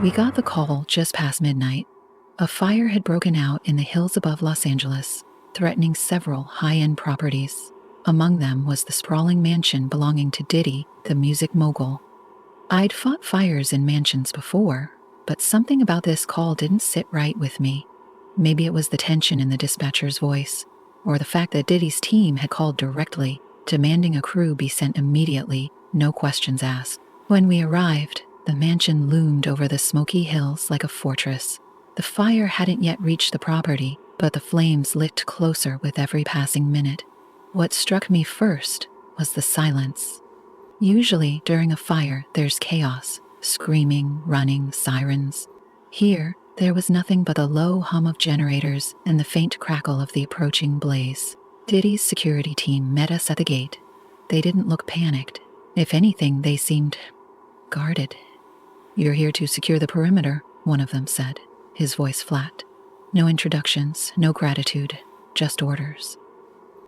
We got the call just past midnight. A fire had broken out in the hills above Los Angeles, threatening several high-end properties. Among them was the sprawling mansion belonging to Diddy, the music mogul. I'd fought fires in mansions before, but something about this call didn't sit right with me. Maybe it was the tension in the dispatcher's voice, or the fact that Diddy's team had called directly, demanding a crew be sent immediately, no questions asked. When we arrived, the mansion loomed over the smoky hills like a fortress. The fire hadn't yet reached the property, but the flames licked closer with every passing minute. What struck me first was the silence. Usually, during a fire, there's chaos, screaming, running, sirens. Here, there was nothing but the low hum of generators and the faint crackle of the approaching blaze. Diddy's security team met us at the gate. They didn't look panicked. If anything, they seemed guarded. "You're here to secure the perimeter," one of them said, his voice flat. No introductions, no gratitude, just orders.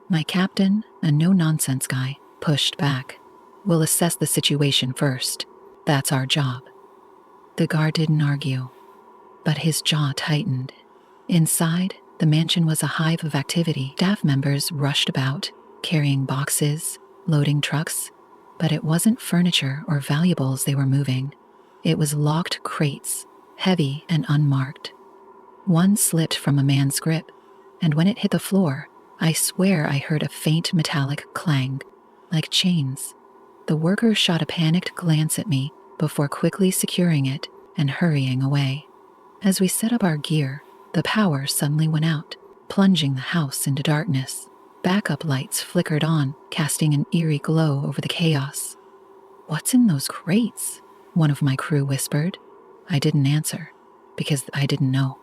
My captain, a no-nonsense guy, pushed back. "We'll assess the situation first. That's our job." The guard didn't argue, but his jaw tightened. Inside, the mansion was a hive of activity. Staff members rushed about, carrying boxes, loading trucks, but it wasn't furniture or valuables they were moving. It was locked crates, heavy and unmarked. One slipped from a man's grip, and when it hit the floor, I swear I heard a faint metallic clang, like chains. The worker shot a panicked glance at me before quickly securing it and hurrying away. As we set up our gear, the power suddenly went out, plunging the house into darkness. Backup lights flickered on, casting an eerie glow over the chaos. "What's in those crates?" one of my crew whispered. I didn't answer, because I didn't know.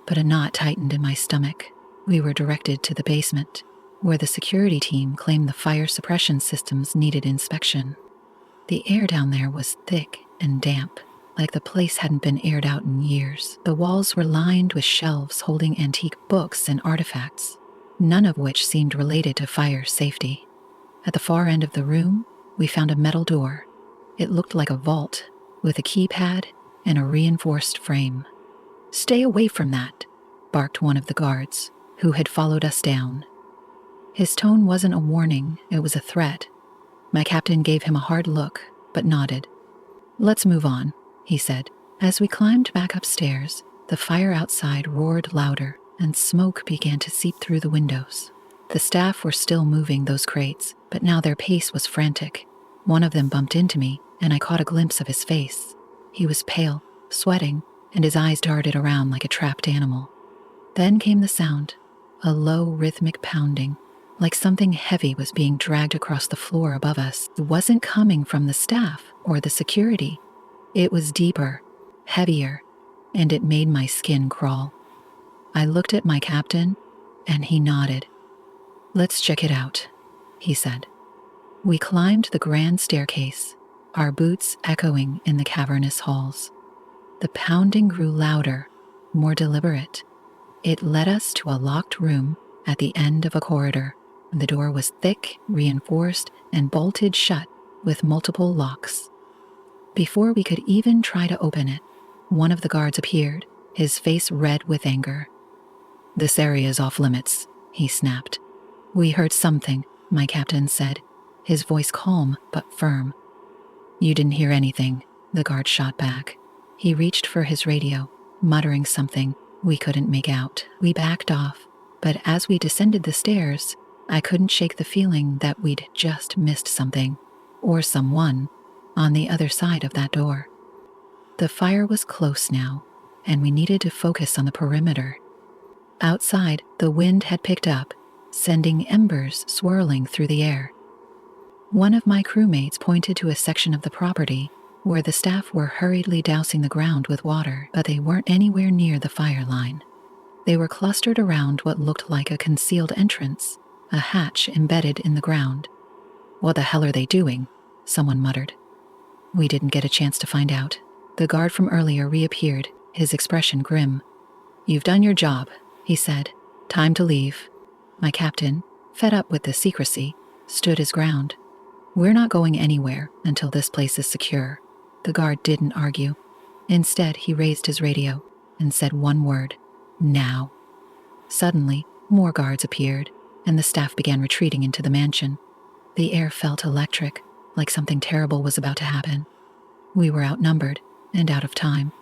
But a knot tightened in my stomach. We were directed to the basement, where the security team claimed the fire suppression systems needed inspection. The air down there was thick and damp, like the place hadn't been aired out in years. The walls were lined with shelves holding antique books and artifacts, none of which seemed related to fire safety. At the far end of the room, we found a metal door. It looked like a vault, with a keypad and a reinforced frame. "Stay away from that," barked one of the guards, who had followed us down. His tone wasn't a warning, it was a threat. My captain gave him a hard look, but nodded. "Let's move on," he said. As we climbed back upstairs, the fire outside roared louder, and smoke began to seep through the windows. The staff were still moving those crates, but now their pace was frantic. One of them bumped into me, and I caught a glimpse of his face. He was pale, sweating, and his eyes darted around like a trapped animal. Then came the sound, a low rhythmic pounding, like something heavy was being dragged across the floor above us. It wasn't coming from the staff or the security. It was deeper, heavier, and it made my skin crawl. I looked at my captain, and he nodded. "Let's check it out," he said. We climbed the grand staircase, our boots echoing in the cavernous halls. The pounding grew louder, more deliberate. It led us to a locked room at the end of a corridor. The door was thick, reinforced, and bolted shut with multiple locks. Before we could even try to open it, one of the guards appeared, his face red with anger. "This area is off limits," he snapped. "We heard something," my captain said, his voice calm but firm. "You didn't hear anything," the guard shot back. He reached for his radio, muttering something we couldn't make out. We backed off, but as we descended the stairs, I couldn't shake the feeling that we'd just missed something, or someone, on the other side of that door. The fire was close now, and we needed to focus on the perimeter. Outside, the wind had picked up, sending embers swirling through the air. One of my crewmates pointed to a section of the property where the staff were hurriedly dousing the ground with water, but they weren't anywhere near the fire line. They were clustered around what looked like a concealed entrance, a hatch embedded in the ground. "What the hell are they doing?" someone muttered. We didn't get a chance to find out. The guard from earlier reappeared, his expression grim. "You've done your job," he said. "Time to leave." My captain, fed up with the secrecy, stood his ground. "We're not going anywhere until this place is secure." The guard didn't argue. Instead, he raised his radio and said one word, "Now." Suddenly, more guards appeared, and the staff began retreating into the mansion. The air felt electric, like something terrible was about to happen. We were outnumbered and out of time.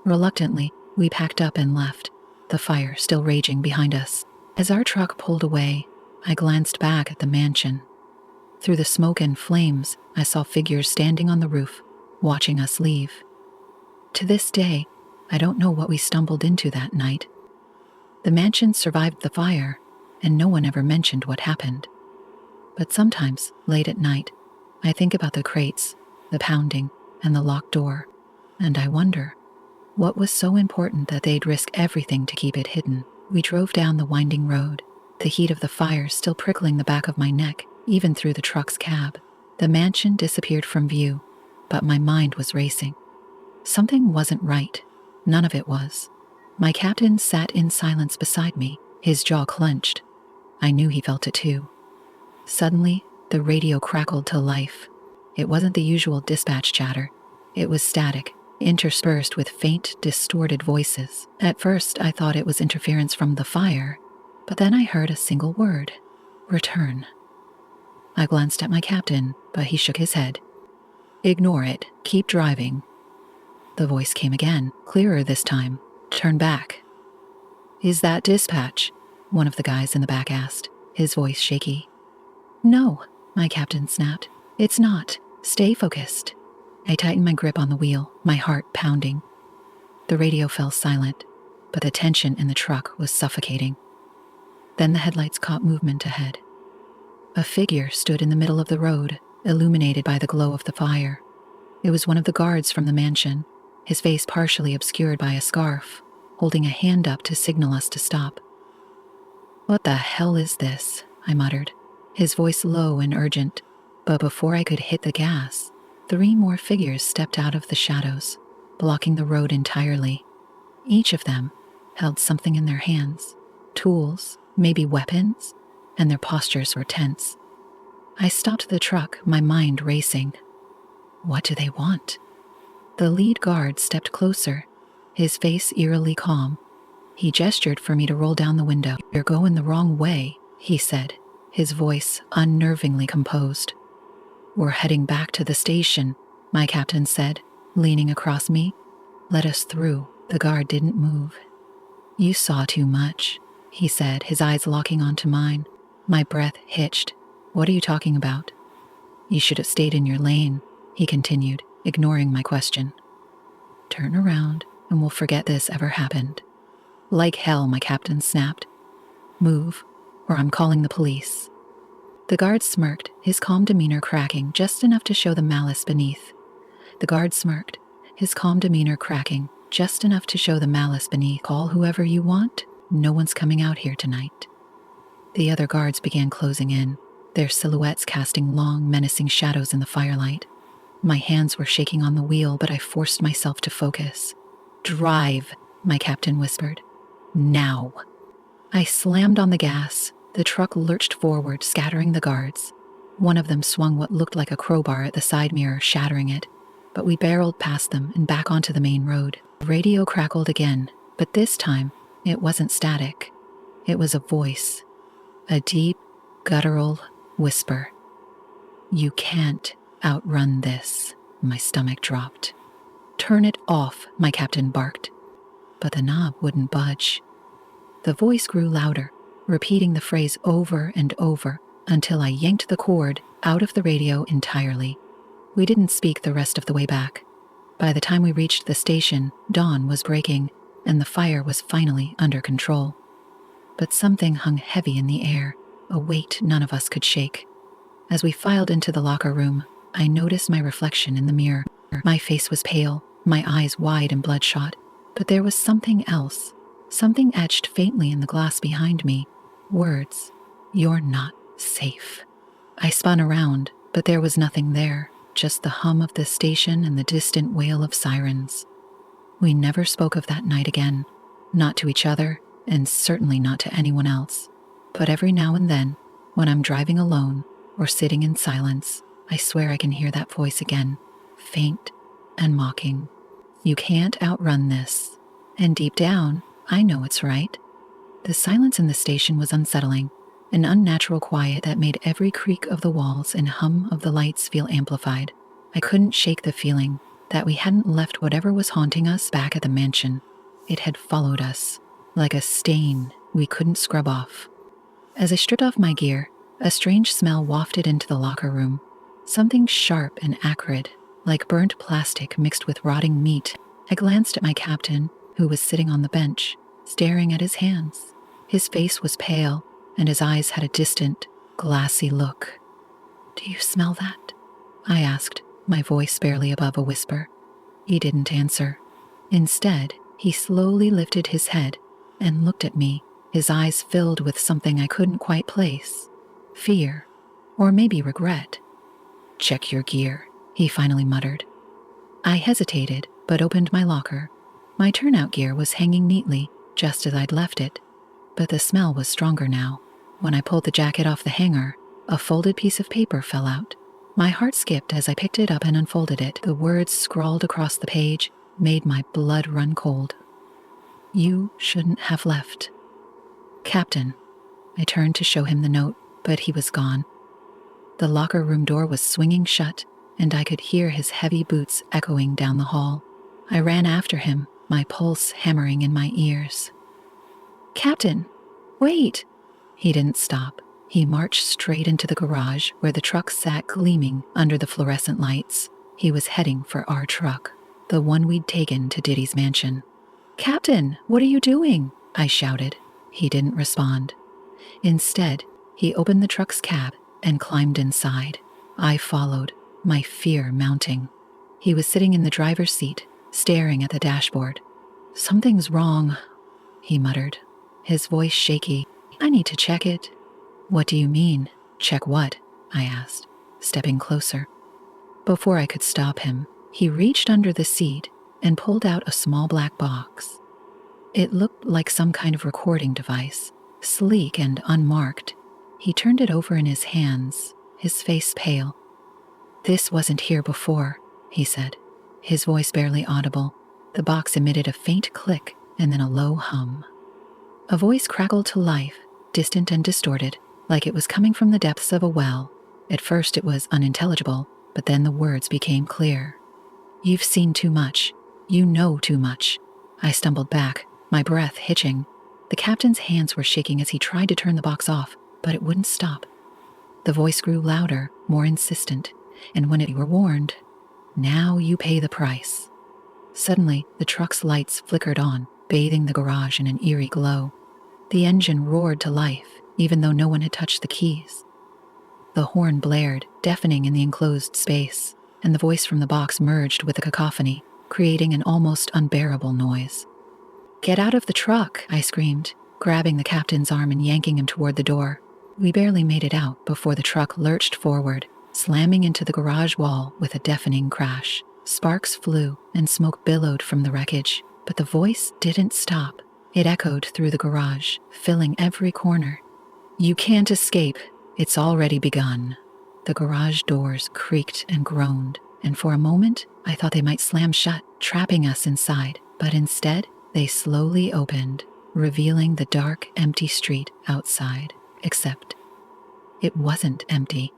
Reluctantly, we packed up and left, the fire still raging behind us. As our truck pulled away, I glanced back at the mansion. Through the smoke and flames, I saw figures standing on the roof, watching us leave. To this day, I don't know what we stumbled into that night. The mansion survived the fire, and no one ever mentioned what happened. But sometimes, late at night, I think about the crates, the pounding, and the locked door, and I wonder, what was so important that they'd risk everything to keep it hidden? We drove down the winding road, the heat of the fire still prickling the back of my neck, even through the truck's cab. The mansion disappeared from view, but my mind was racing. Something wasn't right. None of it was. My captain sat in silence beside me, his jaw clenched. I knew he felt it too. Suddenly, the radio crackled to life. It wasn't the usual dispatch chatter. It was static, interspersed with faint, distorted voices. At first, I thought it was interference from the fire, but then I heard a single word: return. I glanced at my captain, but he shook his head. Ignore it. Keep driving. The voice came again, clearer this time. Turn back. Is that dispatch? One of the guys in the back asked, his voice shaky. No, my captain snapped. It's not. Stay focused. I tightened my grip on the wheel, my heart pounding. The radio fell silent, but the tension in the truck was suffocating. Then the headlights caught movement ahead. A figure stood in the middle of the road, illuminated by the glow of the fire. It was one of the guards from the mansion, his face partially obscured by a scarf, holding a hand up to signal us to stop. What the hell is this? I muttered, his voice low and urgent. But before I could hit the gas, 3 more figures stepped out of the shadows, blocking the road entirely. Each of them held something in their hands, tools, maybe weapons, and their postures were tense. I stopped the truck, my mind racing. What do they want? The lead guard stepped closer, his face eerily calm. He gestured for me to roll down the window. You're going the wrong way, he said, his voice unnervingly composed. We're heading back to the station, my captain said, leaning across me. Let us through. The guard didn't move. You saw too much, he said, his eyes locking onto mine. My breath hitched. What are you talking about? You should have stayed in your lane, he continued, ignoring my question. Turn around and we'll forget this ever happened. Like hell, my captain snapped. Move, or I'm calling the police. The guard smirked, his calm demeanor cracking just enough to show the malice beneath. Call whoever you want. No one's coming out here tonight. The other guards began closing in, their silhouettes casting long, menacing shadows in the firelight. My hands were shaking on the wheel, but I forced myself to focus. Drive, my captain whispered. Now. I slammed on the gas. The truck lurched forward, scattering the guards. One of them swung what looked like a crowbar at the side mirror, shattering it. But we barreled past them and back onto the main road. The radio crackled again, but this time, it wasn't static. It was a voice. A deep, guttural whisper. You can't outrun this. My stomach dropped. Turn it off, my captain barked. But the knob wouldn't budge. The voice grew louder, repeating the phrase over and over until I yanked the cord out of the radio entirely. We didn't speak the rest of the way back. By the time we reached the station, dawn was breaking and the fire was finally under control. But something hung heavy in the air, a weight none of us could shake. As we filed into the locker room, I noticed my reflection in the mirror. My face was pale, my eyes wide and bloodshot, but there was something else, something etched faintly in the glass behind me. Words, you're not safe. I spun around, but there was nothing there, just the hum of the station and the distant wail of sirens. We never spoke of that night again, not to each other, and certainly not to anyone else. But every now and then, when I'm driving alone or sitting in silence, I swear I can hear that voice again, faint and mocking. You can't outrun this. And deep down, I know it's right. The silence in the station was unsettling, an unnatural quiet that made every creak of the walls and hum of the lights feel amplified. I couldn't shake the feeling that we hadn't left whatever was haunting us back at the mansion. It had followed us, like a stain we couldn't scrub off. As I stripped off my gear, a strange smell wafted into the locker room. Something sharp and acrid, like burnt plastic mixed with rotting meat. I glanced at my captain, who was sitting on the bench, staring at his hands. His face was pale, and his eyes had a distant, glassy look. "Do you smell that?" I asked, my voice barely above a whisper. He didn't answer. Instead, he slowly lifted his head and looked at me, his eyes filled with something I couldn't quite place. Fear, or maybe regret. "Check your gear," he finally muttered. I hesitated, but opened my locker. My turnout gear was hanging neatly, just as I'd left it. But the smell was stronger now. When I pulled the jacket off the hanger, a folded piece of paper fell out. My heart skipped as I picked it up and unfolded it. The words scrawled across the page made my blood run cold. "You shouldn't have left. Captain." I turned to show him the note, but he was gone. The locker room door was swinging shut, and I could hear his heavy boots echoing down the hall. I ran after him, my pulse hammering in my ears. "Captain, wait!" He didn't stop. He marched straight into the garage where the truck sat gleaming under the fluorescent lights. He was heading for our truck, the one we'd taken to Diddy's mansion. "Captain, what are you doing?" I shouted. He didn't respond. Instead, he opened the truck's cab and climbed inside. I followed, my fear mounting. He was sitting in the driver's seat, staring at the dashboard. "Something's wrong," he muttered, his voice shaky. "I need to check it." "What do you mean? Check what?" I asked, stepping closer. Before I could stop him, he reached under the seat and pulled out a small black box. It looked like some kind of recording device, sleek and unmarked. He turned it over in his hands, his face pale. "This wasn't here before," he said, his voice barely audible. The box emitted a faint click and then a low hum. A voice crackled to life, distant and distorted, like it was coming from the depths of a well. At first it was unintelligible, but then the words became clear. "You've seen too much. You know too much." I stumbled back, my breath hitching. The captain's hands were shaking as he tried to turn the box off, but it wouldn't stop. The voice grew louder, more insistent, and when you were warned, "Now you pay the price." Suddenly, the truck's lights flickered on, bathing the garage in an eerie glow. The engine roared to life, even though no one had touched the keys. The horn blared, deafening in the enclosed space, and the voice from the box merged with the cacophony, creating an almost unbearable noise. "Get out of the truck," I screamed, grabbing the captain's arm and yanking him toward the door. We barely made it out before the truck lurched forward, slamming into the garage wall with a deafening crash. Sparks flew and smoke billowed from the wreckage, but the voice didn't stop. It echoed through the garage, filling every corner. "You can't escape. It's already begun." The garage doors creaked and groaned, and for a moment I thought they might slam shut, trapping us inside, but instead they slowly opened, revealing the dark, empty street outside. Except it wasn't empty.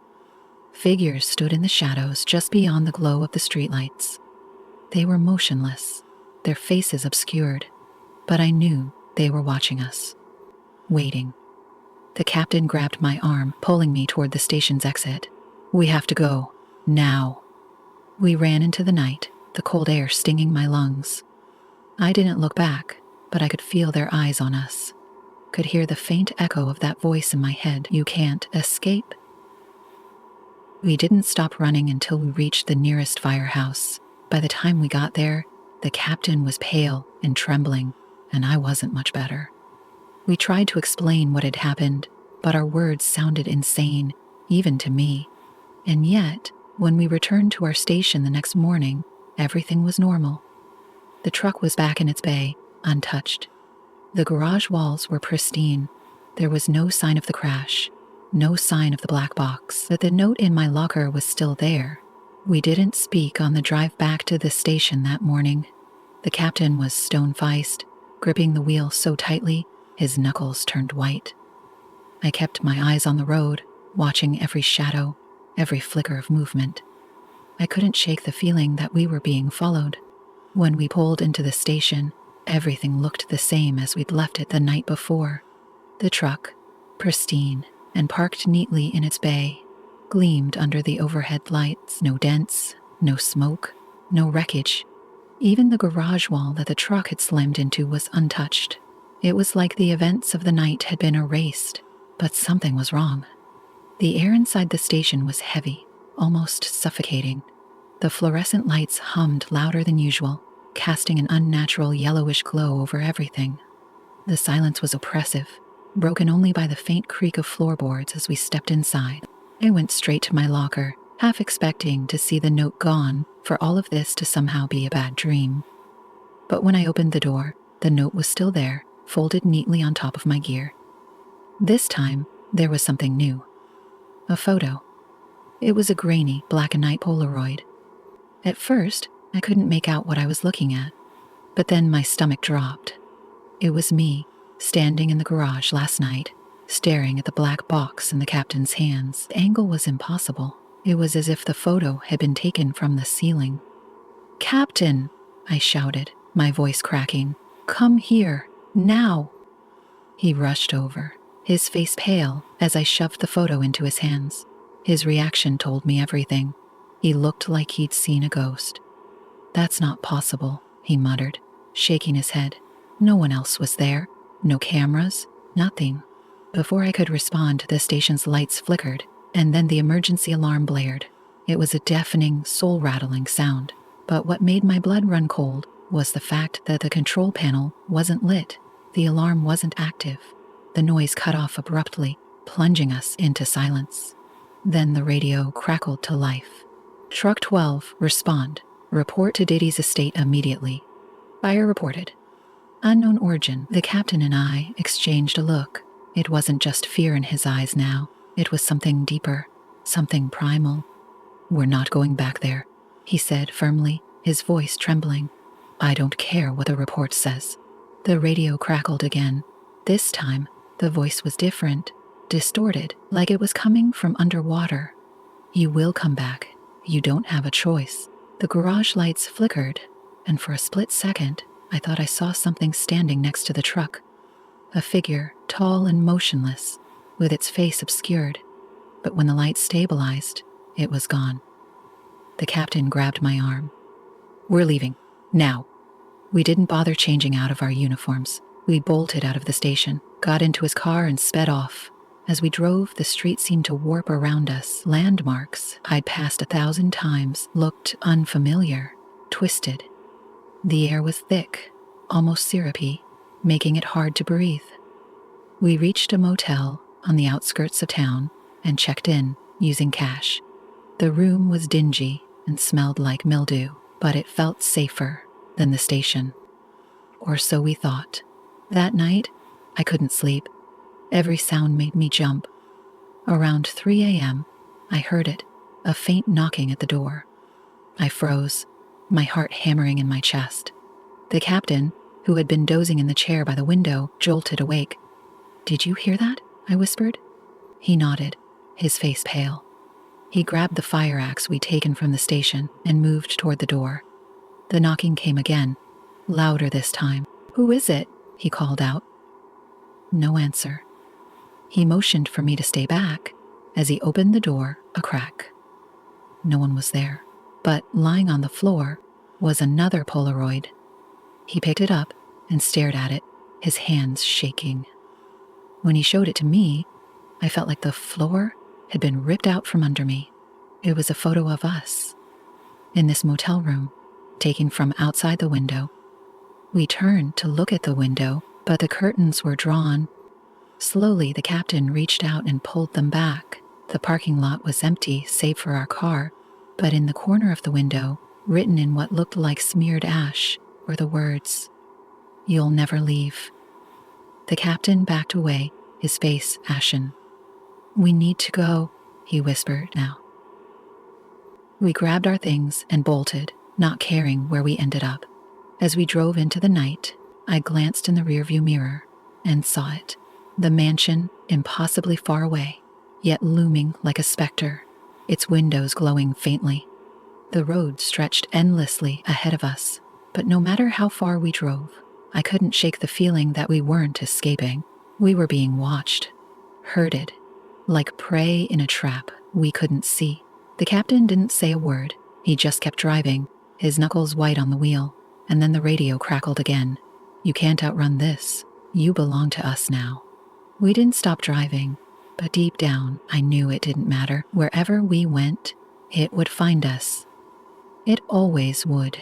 Figures stood in the shadows just beyond the glow of the streetlights. They were motionless, their faces obscured, but I knew they were watching us, waiting. The captain grabbed my arm, pulling me toward the station's exit. "We have to go, now." We ran into the night, the cold air stinging my lungs. I didn't look back, but I could feel their eyes on us. Could hear the faint echo of that voice in my head. "You can't escape." We didn't stop running until we reached the nearest firehouse. By the time we got there, the captain was pale and trembling, and I wasn't much better. We tried to explain what had happened, but our words sounded insane, even to me. And yet, when we returned to our station the next morning, everything was normal. The truck was back in its bay, untouched. The garage walls were pristine. There was no sign of the crash, no sign of the black box, but the note in my locker was still there. We didn't speak on the drive back to the station that morning. The captain was stone-faced, gripping the wheel so tightly his knuckles turned white. I kept my eyes on the road, watching every shadow, every flicker of movement. I couldn't shake the feeling that we were being followed. When we pulled into the station, everything looked the same as we'd left it the night before. The truck, pristine and parked neatly in its bay, gleamed under the overhead lights. No dents, no smoke, no wreckage. Even the garage wall that the truck had slammed into was untouched. It was like the events of the night had been erased, but something was wrong. The air inside the station was heavy, almost suffocating. The fluorescent lights hummed louder than usual, casting an unnatural yellowish glow over everything. The silence was oppressive, broken only by the faint creak of floorboards as we stepped inside. I went straight to my locker, half expecting to see the note gone, for all of this to somehow be a bad dream. But when I opened the door, the note was still there, folded neatly on top of my gear. This time, there was something new. A photo. It was a grainy, black-and-white Polaroid. At first, I couldn't make out what I was looking at, but then my stomach dropped. It was me, standing in the garage last night, staring at the black box in the captain's hands. The angle was impossible. It was as if the photo had been taken from the ceiling. "Captain!" I shouted, my voice cracking. "Come here, now!" He rushed over, his face pale as I shoved the photo into his hands. His reaction told me everything. He looked like he'd seen a ghost. "That's not possible," he muttered, shaking his head. "No one else was there. No cameras, nothing." Before I could respond, the station's lights flickered, and then the emergency alarm blared. It was a deafening, soul-rattling sound, but what made my blood run cold was the fact that the control panel wasn't lit. The alarm wasn't active. The noise cut off abruptly, plunging us into silence. Then the radio crackled to life. "Truck 12, respond. Report to Diddy's estate immediately." Fire reported. Unknown origin. The captain and I exchanged a look. It wasn't just fear in his eyes now. It was something deeper, something primal. "We're not going back there," he said firmly, his voice trembling. "I don't care what the report says." The radio crackled again. This time, the voice was different, distorted, like it was coming from underwater. "You will come back. You don't have a choice." The garage lights flickered, and for a split second, I thought I saw something standing next to the truck. A figure, tall and motionless, with its face obscured. But when the light stabilized, it was gone. The captain grabbed my arm. "We're leaving. Now." We didn't bother changing out of our uniforms. We bolted out of the station, got into his car, and sped off. As we drove, the street seemed to warp around us. Landmarks I'd passed 1,000 times looked unfamiliar, twisted. The air was thick, almost syrupy, making it hard to breathe. We reached a motel on the outskirts of town and checked in using cash. The room was dingy and smelled like mildew, but it felt safer than the station. Or so we thought. That night, I couldn't sleep. Every sound made me jump. Around 3 a.m., I heard it, a faint knocking at the door. I froze, my heart hammering in my chest. The captain, who had been dozing in the chair by the window, jolted awake. "Did you hear that?" I whispered. He nodded, his face pale. He grabbed the fire axe we'd taken from the station and moved toward the door. The knocking came again, louder this time. "Who is it?" he called out. No answer. He motioned for me to stay back as he opened the door a crack. No one was there, but lying on the floor was another Polaroid. He picked it up and stared at it, his hands shaking. When he showed it to me, I felt like the floor had been ripped out from under me. It was a photo of us, in this motel room, taken from outside the window. We turned to look at the window, but the curtains were drawn. Slowly, the captain reached out and pulled them back. The parking lot was empty, save for our car, but in the corner of the window, written in what looked like smeared ash, were the words, "You'll never leave." The captain backed away, his face ashen. "We need to go," he whispered now. We grabbed our things and bolted, not caring where we ended up. As we drove into the night, I glanced in the rearview mirror and saw it. The mansion, impossibly far away, yet looming like a specter, its windows glowing faintly. The road stretched endlessly ahead of us, but no matter how far we drove, I couldn't shake the feeling that we weren't escaping. We were being watched, herded, like prey in a trap we couldn't see. The captain didn't say a word. He just kept driving, his knuckles white on the wheel, and then the radio crackled again. "You can't outrun this. You belong to us now." We didn't stop driving, but deep down, I knew it didn't matter. Wherever we went, it would find us. It always would.